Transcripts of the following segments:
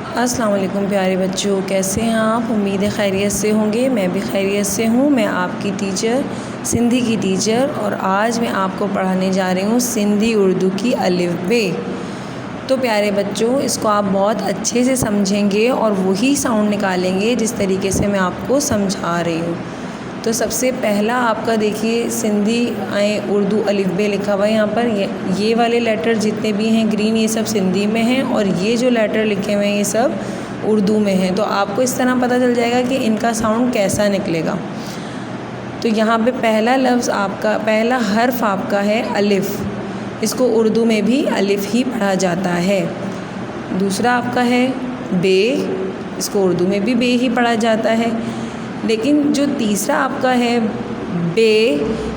अस्सलाम वालेकुम प्यारे बच्चों, कैसे हैं आप? उम्मीद है खैरियत से होंगे। मैं भी खैरियत से हूँ। मैं आपकी टीचर, सिंधी की टीचर, और आज मैं आपको पढ़ाने जा रही हूँ सिंधी उर्दू की अलिफ बे। तो प्यारे बच्चों, इसको आप बहुत अच्छे से समझेंगे और वही साउंड निकालेंगे जिस तरीके से मैं आपको समझा रही हूँ। तो सबसे पहला आपका देखिए सिंधी उर्दू अलिफ बे लिखा हुआ है यहाँ पर। ये वाले लेटर जितने भी हैं ग्रीन, ये सब सिंधी में हैं, और ये जो लेटर लिखे हुए हैं ये सब उर्दू में हैं। तो आपको इस तरह पता चल जाएगा कि इनका साउंड कैसा निकलेगा। तो यहाँ पे पहला लफ्ज़ आपका, पहला हर्फ आपका है अलिफ़। इसको उर्दू में भी अलिफ़ ही पढ़ा जाता है। दूसरा आपका है बे, इसको उर्दू में भी बे ही पढ़ा जाता है। लेकिन जो तीसरा आपका है बे,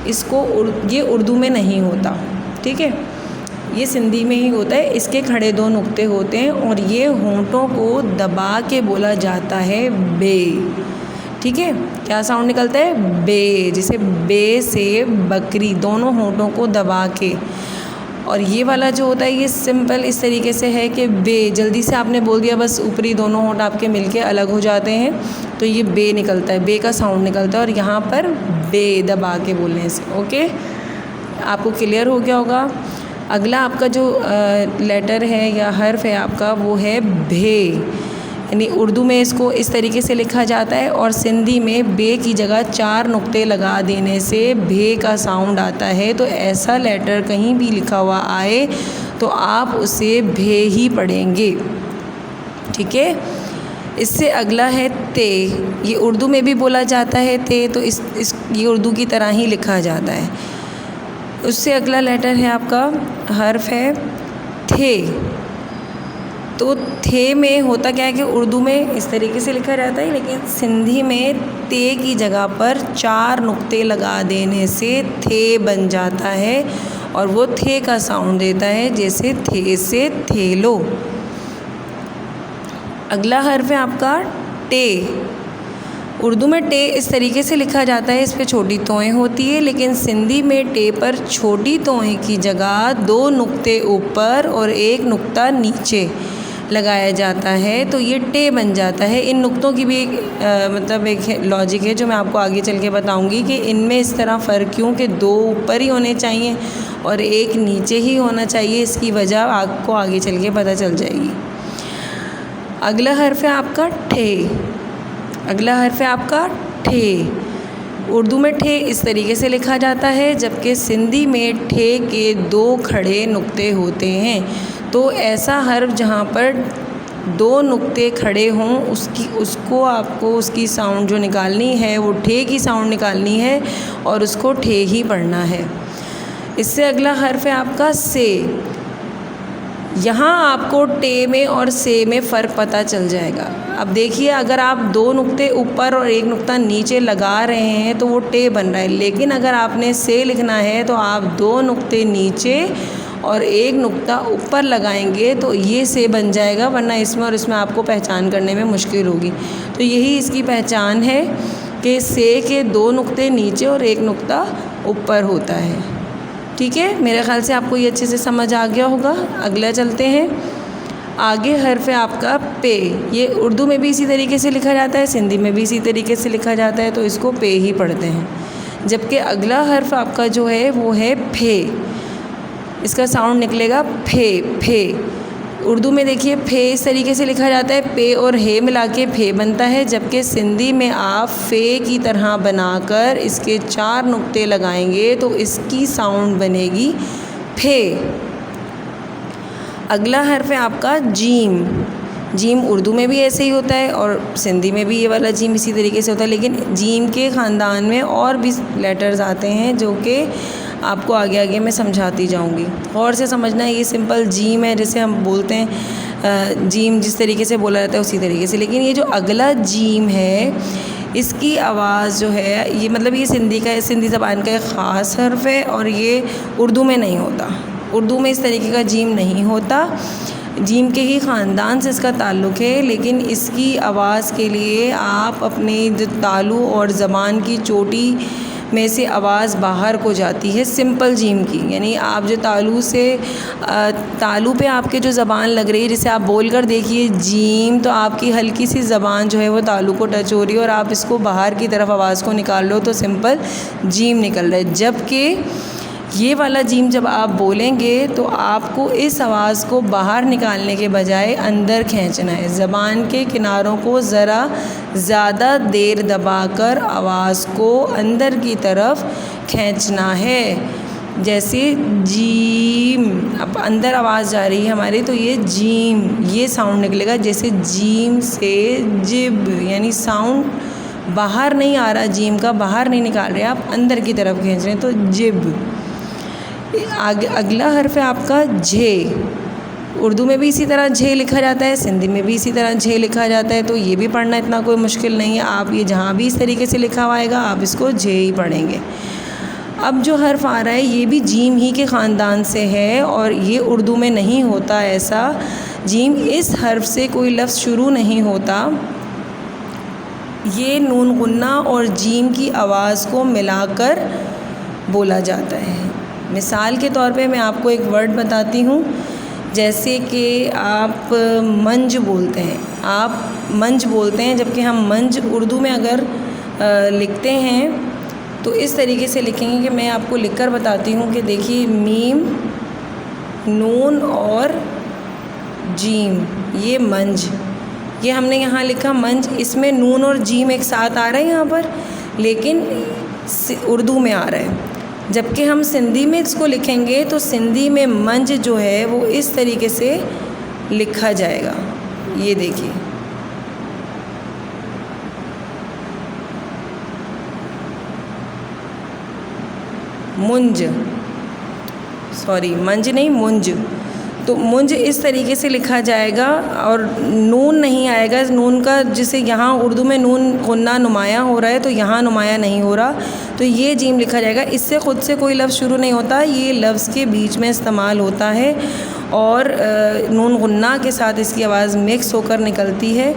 इसको ये उर्दू में नहीं होता, ठीक है, ये सिंधी में ही होता है। इसके खड़े दो नुक्ते होते हैं और ये होंठों को दबा के बोला जाता है बे, ठीक है। क्या साउंड निकलता है? बे, जैसे बे से बकरी, दोनों होंठों को दबा के। और ये वाला जो होता है ये सिंपल इस तरीके से है कि बे, जल्दी से आपने बोल दिया, बस ऊपरी दोनों होंठ आपके मिलके अलग हो जाते हैं, तो ये बे निकलता है, बे का साउंड निकलता है। और यहाँ पर बे दबा के बोलने से, ओके, आपको क्लियर हो गया होगा। अगला आपका जो लेटर है या हर्फ है आपका, वो है भे। यानी उर्दू में इसको इस तरीके से लिखा जाता है और सिंधी में बे की जगह 4 नुक्ते लगा देने से भे का साउंड आता है। तो ऐसा लेटर कहीं भी लिखा हुआ आए तो आप उसे भे ही पढ़ेंगे, ठीक है। इससे अगला है ते। ये उर्दू में भी बोला जाता है ते, तो ये उर्दू की तरह ही लिखा जाता है। उससे अगला लेटर है आपका, हर्फ है थे। तो थे में होता क्या है कि उर्दू में इस तरीके से लिखा जाता है, लेकिन सिंधी में ते की जगह पर 4 नुक्ते लगा देने से थे बन जाता है और वो थे का साउंड देता है, जैसे थे से थेलो। अगला हर्फ है आपका टे। उर्दू में टे इस तरीके से लिखा जाता है, इस पे छोटी तोएं होती है, लेकिन सिंधी में टे पर छोटी तोएं की जगह 2 नुक्ते ऊपर और 1 नुक्ता नीचे लगाया जाता है, तो ये टे बन जाता है। इन नुक्तों की भी एक लॉजिक है जो मैं आपको आगे चल के बताऊँगी कि इनमें इस तरह फ़र्क क्यों कि 2 ऊपर ही होने चाहिए और 1 नीचे ही होना चाहिए, इसकी वजह आपको आगे चल के पता चल जाएगी। अगला हर्फ है आपका ठे। अगला हर्फ है आपका ठे। उर्दू में ठे इस तरीके से लिखा जाता है, जबकि सिंधी में ठे के 2 खड़े नुक्ते होते हैं। तो ऐसा हर्फ जहाँ पर 2 नुक्ते खड़े हों उसको आपको उसकी साउंड जो निकालनी है वो ठे की साउंड निकालनी है और उसको ठे ही पढ़ना है। इससे अगला हर्फ है आपका से। यहाँ आपको टे में और से में फ़र्क पता चल जाएगा। अब देखिए, अगर आप 2 नुक्ते ऊपर और 1 नुक्ता नीचे लगा रहे हैं तो वो टे बन रहा है, लेकिन अगर आपने से लिखना है तो आप 2 नुक्ते नीचे और 1 नुक्ता ऊपर लगाएंगे तो ये से बन जाएगा, वरना इसमें और इसमें आपको पहचान करने में मुश्किल होगी। तो यही इसकी पहचान है कि से के 2 नुक्ते नीचे और 1 नुक्ता ऊपर होता है, ठीक है। मेरे ख़्याल से आपको ये अच्छे से समझ आ गया होगा। अगला चलते हैं। आगे हर्फ है आपका पे। ये उर्दू में भी इसी तरीके से लिखा जाता है, सिंधी में भी इसी तरीके से लिखा जाता है, तो इसको पे ही पढ़ते हैं। जबकि अगला हर्फ आपका जो है वो है फे। इसका साउंड निकलेगा फे फे। उर्दू में देखिए फे इस तरीके से लिखा जाता है, पे और हे मिला के फे बनता है, जबकि सिंधी में आप फे की तरह बनाकर इसके 4 नुक्ते लगाएंगे तो इसकी साउंड बनेगी फे। अगला हर्फ है आपका जीम। जीम उर्दू में भी ऐसे ही होता है और सिंधी में भी ये वाला जीम इसी तरीके से होता है, लेकिन जीम के ख़ानदान में और भी लेटर्स आते हैं जो कि आपको आगे आगे मैं समझाती जाऊंगी। और से समझना है, ये सिंपल जीम है, जैसे हम बोलते हैं जीम जिस तरीके से बोला जाता है उसी तरीके से। लेकिन ये जो अगला जीम है इसकी आवाज़ जो है ये ये सिंधी ज़बान का एक ख़ास हर्फ है और ये उर्दू में नहीं होता। उर्दू में इस तरीके का जीम नहीं होता। जीम के ही ख़ानदान से इसका ताल्लुक़ है, लेकिन इसकी आवाज़ के लिए आप अपने जो तालु और ज़बान की चोटी में से आवाज़ बाहर को जाती है सिंपल जीम की। यानी आप जो तालू पे आपके जो ज़बान लग रही है, जैसे आप बोल कर देखिए जीम, तो आपकी हल्की सी ज़बान जो है वो तालू को टच हो रही है और आप इसको बाहर की तरफ आवाज़ को निकाल लो तो सिंपल जीम निकल रहा है। जबकि ये वाला जीम जब आप बोलेंगे तो आपको इस आवाज़ को बाहर निकालने के बजाय अंदर खींचना है। ज़बान के किनारों को ज़रा ज़्यादा देर दबाकर आवाज़ को अंदर की तरफ खींचना है। जैसे जीम, अब अंदर आवाज़ जा रही है हमारी, तो ये जीम, ये साउंड निकलेगा। जैसे जीम से जिब, यानी साउंड बाहर नहीं आ रहा, जीम का बाहर नहीं निकाल रहे आप, अंदर की तरफ खींच रहे हैं, तो जिब। आगे अगला हर्फ है आपका झे। उर्दू में भी इसी तरह झे लिखा जाता है, सिंधी में भी इसी तरह झे लिखा जाता है, तो ये भी पढ़ना इतना कोई मुश्किल नहीं है। आप ये जहाँ भी इस तरीके से लिखा हुआ आएगा आप इसको झे ही पढ़ेंगे। अब जो हर्फ आ रहा है ये भी जीम ही के ख़ानदान से है और ये उर्दू में नहीं होता ऐसा। जीम, इस हर्फ से कोई लफ्ज़ शुरू नहीं होता। ये नून गुन्ना और जीम की आवाज़ को मिलाकर बोला जाता है। मिसाल के तौर पे मैं आपको एक वर्ड बताती हूँ। जैसे कि आप मंज बोलते हैं, आप मंज बोलते हैं, जबकि हम मंज उर्दू में अगर लिखते हैं तो इस तरीके से लिखेंगे कि मैं आपको लिखकर बताती हूँ कि देखिए मीम, नून और जीम, ये मंज, ये हमने यहाँ लिखा मंज। इसमें नून और जीम एक साथ आ रहा है यहाँ पर, लेकिन उर्दू में आ रहा है। जबकि हम सिंधी में इसको लिखेंगे तो सिंधी में मंज जो है वो इस तरीके से लिखा जाएगा। ये देखिए, मुंज, सॉरी मंज नहीं मुंज, तो मुंज इस तरीके से लिखा जाएगा और नून नहीं आएगा। नून का जिसे यहाँ उर्दू में नून गुन्ना नुमायाँ हो रहा है तो यहाँ नुमायाँ नहीं हो रहा, तो ये जीम लिखा जाएगा। इससे ख़ुद से कोई लफ्ज़ शुरू नहीं होता, ये लफ्ज़ के बीच में इस्तेमाल होता है और नून गुन्ना के साथ इसकी आवाज़ मिक्स होकर निकलती है,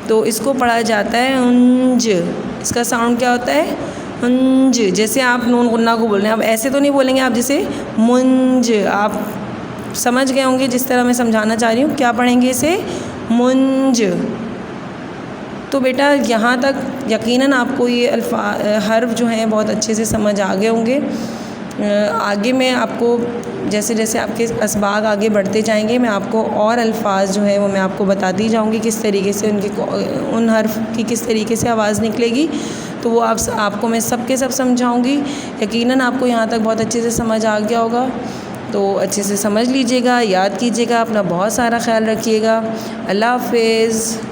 तो इसको पढ़ा जाता है उंज। इसका साउंड क्या होता है? उंज। जैसे आप नून गुन्ना को बोल रहे हैं, आप ऐसे तो नहीं बोलेंगे आप जैसे मुंज। आप समझ गए होंगे जिस तरह मैं समझाना चाह रही हूँ। क्या पढ़ेंगे इसे? मुंज। तो बेटा यहाँ तक यकीनन आपको ये हर्फ जो हैं बहुत अच्छे से समझ आ गए होंगे। आगे मैं आपको जैसे जैसे आपके असबाग आगे बढ़ते जाएंगे मैं आपको और अल्फाज जो है वो मैं आपको बताती जाऊँगी किस तरीके से उन हर्फ की किस तरीके से आवाज़ निकलेगी, तो वो आपको मैं सब के सब समझाऊँगी। यकीनन आपको यहाँ तक बहुत अच्छे से समझ आ गया होगा, तो अच्छे से समझ लीजिएगा, याद कीजिएगा, अपना बहुत सारा ख्याल रखिएगा। अल्लाह हाफ़िज़।